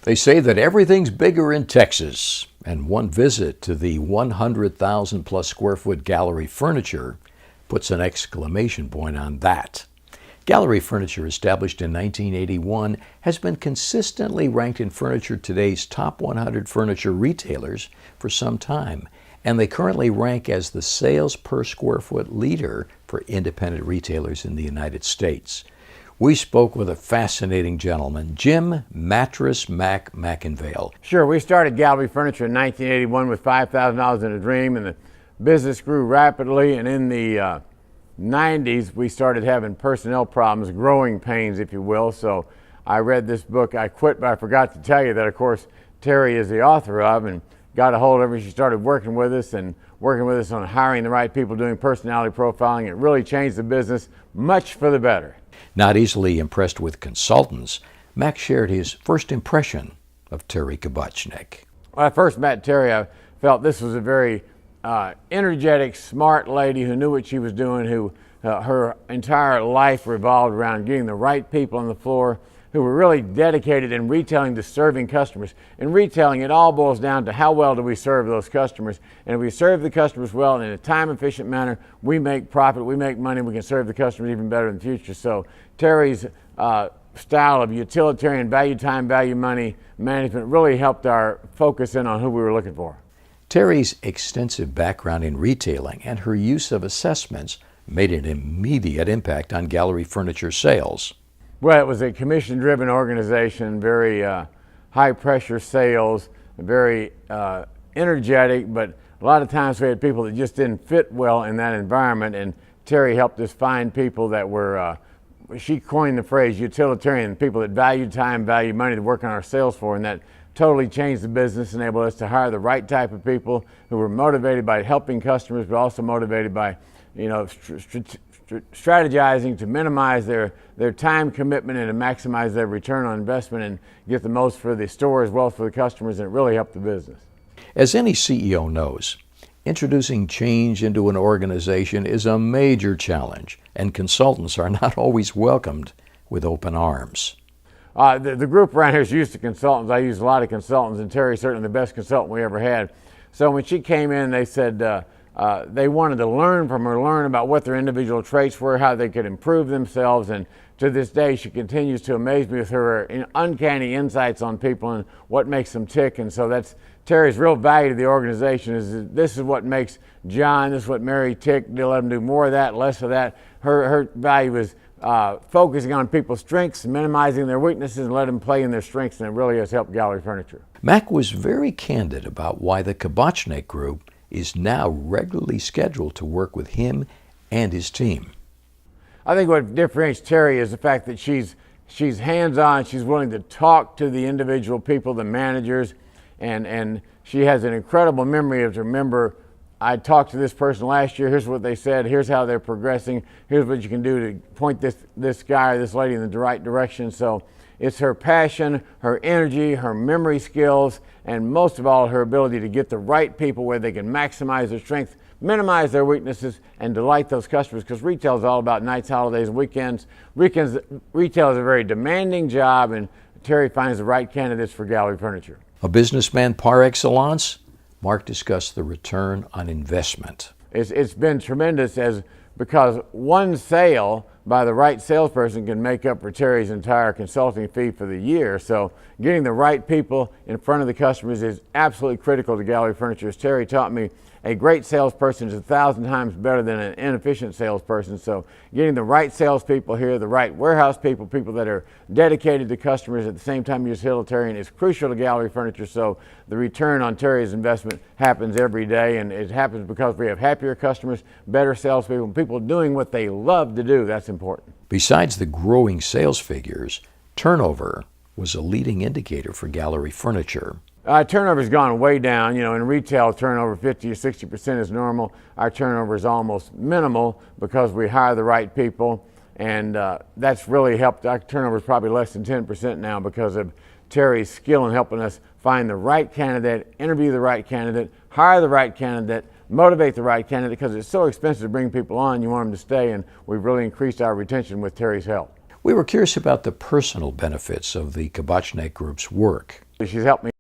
They say that everything's bigger in Texas, and one visit to the 100,000 plus square foot Gallery Furniture puts an exclamation point on that. Gallery Furniture, established in 1981, has been consistently ranked in Furniture Today's top 100 furniture retailers for some time, and they currently rank as the sales per square foot leader for independent retailers in the United States. We spoke with a fascinating gentleman, Jim Mattress Mack McIngvale. Sure, we started Gallery Furniture in 1981 with $5,000 in a dream, and the business grew rapidly, and in the 90s we started having personnel problems, growing pains, if you will. So I read this book, I Quit, but I forgot to tell you that, of course, Terri is the author of, and got a hold of her. She started working with us on hiring the right people, doing personality profiling. It really changed the business much for the better. Not easily impressed with consultants, Mack shared his first impression of Terri Kabachnick. When I first met Terri, I felt this was a very energetic, smart lady who knew what she was doing, who her entire life revolved around getting the right people on the floor, who were really dedicated in retailing to serving customers. In retailing, it all boils down to how well do we serve those customers. And if we serve the customers well in a time-efficient manner, we make profit, we make money, we can serve the customers even better in the future. So Terri's style of utilitarian value time, value money management really helped our focus in on who we were looking for. Terri's extensive background in retailing and her use of assessments made an immediate impact on Gallery Furniture sales. Well, it was a commission-driven organization, very high-pressure sales, very energetic, but a lot of times we had people that just didn't fit well in that environment, and Terri helped us find people that were, she coined the phrase utilitarian, people that valued time, valued money to work on our sales floor, and that totally changed the business, enabled us to hire the right type of people who were motivated by helping customers, but also motivated by, strategizing to minimize their time commitment and to maximize their return on investment and get the most for the store as well as for the customers, and it really helped the business. As any CEO knows, introducing change into an organization is a major challenge, and consultants are not always welcomed with open arms. The group around here is used to consultants. I use a lot of consultants, and Terri's certainly the best consultant we ever had. So when she came in, they said they wanted to learn from her, learn about what their individual traits were, how they could improve themselves, and to this day she continues to amaze me with her uncanny insights on people and what makes them tick. And so that's Terri's real value to the organization, is this is what makes John, this is what Mary tick. They'll let them do more of that, less of that. Her value is focusing on people's strengths, minimizing their weaknesses, and let them play in their strengths, and it really has helped Gallery Furniture. Mack was very candid about why the Kabachnick Group is now regularly scheduled to work with him and his team. I think what differentiates Terri is the fact that she's hands-on, she's willing to talk to the individual people, the managers, and she has an incredible memory to remember, I talked to this person last year, here's what they said, here's how they're progressing, here's what you can do to point this guy or this lady in the right direction. So it's her passion, her energy, her memory skills, and most of all, her ability to get the right people where they can maximize their strength, minimize their weaknesses, and delight those customers, because retail is all about nights, holidays, and weekends. Retail is a very demanding job, and Terri finds the right candidates for Gallery Furniture. A businessman par excellence, Mark discussed the return on investment. It's been tremendous, because one sale by the right salesperson can make up for Terri's entire consulting fee for the year. So getting the right people in front of the customers is absolutely critical to Gallery Furniture. As Terri taught me, a great salesperson is 1,000 times better than an inefficient salesperson. So getting the right salespeople here, the right warehouse people, people that are dedicated to customers at the same time utilitarian, is crucial to Gallery Furniture. So the return on Terri's investment happens every day, and it happens because we have happier customers, better salespeople, people doing what they love to do. That's important. Besides the growing sales figures, turnover was a leading indicator for Gallery Furniture. Turnover's gone way down. In retail, turnover 50 or 60% is normal. Our turnover is almost minimal because we hire the right people, and that's really helped. Our turnover is probably less than 10% now because of Terri's skill in helping us find the right candidate, interview the right candidate, hire the right candidate, motivate the right candidate, because it's so expensive to bring people on. You want them to stay, and we've really increased our retention with Terri's help. We were curious about the personal benefits of the Kabachnick Group's work. She's helped me